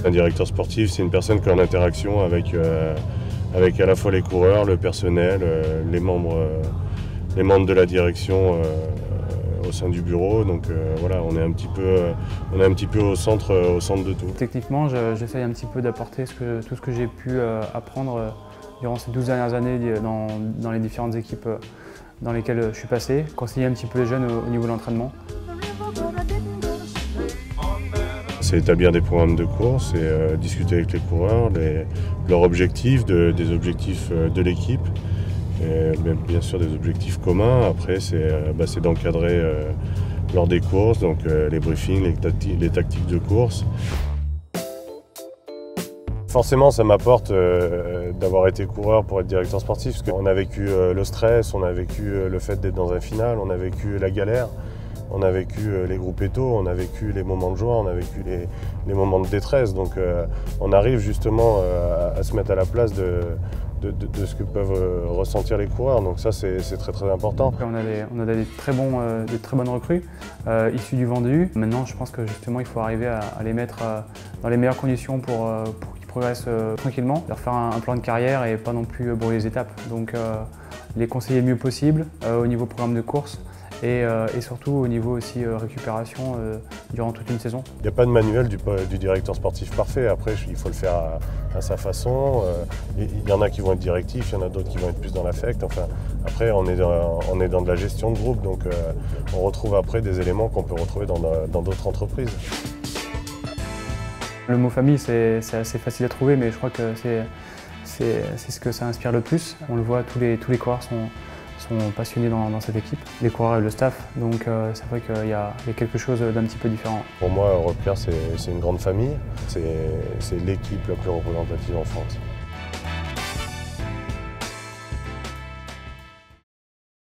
Un directeur sportif, c'est une personne qui est en interaction avec à la fois les coureurs, le personnel, les membres de la direction au sein du bureau. Donc voilà, on est un petit peu au centre de tout. Techniquement, j'essaye un petit peu d'apporter tout ce que j'ai pu apprendre durant ces 12 dernières années dans les différentes équipes dans lesquelles je suis passé, conseiller un petit peu les jeunes au niveau de l'entraînement. C'est établir des programmes de course et discuter avec les coureurs, leurs objectifs, des objectifs de l'équipe, et bien sûr des objectifs communs. Après, c'est d'encadrer lors des courses, donc les briefings, les tactiques de course. Forcément, ça m'apporte d'avoir été coureur pour être directeur sportif, parce qu'on a vécu le stress, on a vécu le fait d'être dans un final, on a vécu la galère. On a vécu les groupes étaux, on a vécu les moments de joie, on a vécu les moments de détresse. Donc on arrive justement à se mettre à la place de ce que peuvent ressentir les coureurs. Donc ça, c'est très très important. On a des très bonnes recrues issues du vendu. Maintenant, je pense que justement, il faut arriver à les mettre dans les meilleures conditions pour qu'ils progressent tranquillement, leur faire un plan de carrière et pas non plus brûler les étapes. Donc les conseiller le mieux possible au niveau programme de course. Et surtout au niveau aussi récupération durant toute une saison. Il n'y a pas de manuel du directeur sportif parfait. Après, il faut le faire à sa façon. Il y en a qui vont être directifs, il y en a d'autres qui vont être plus dans l'affect. Enfin, après, on est dans de la gestion de groupe, donc on retrouve après des éléments qu'on peut retrouver dans d'autres entreprises. Le mot famille, c'est assez facile à trouver, mais je crois que c'est ce que ça inspire le plus. On le voit, tous les coureurs sont passionnés dans cette équipe, les coureurs et le staff, donc c'est vrai qu'il y a quelque chose d'un petit peu différent. Pour moi, Euroclear, c'est une grande famille, c'est l'équipe la plus représentative en France.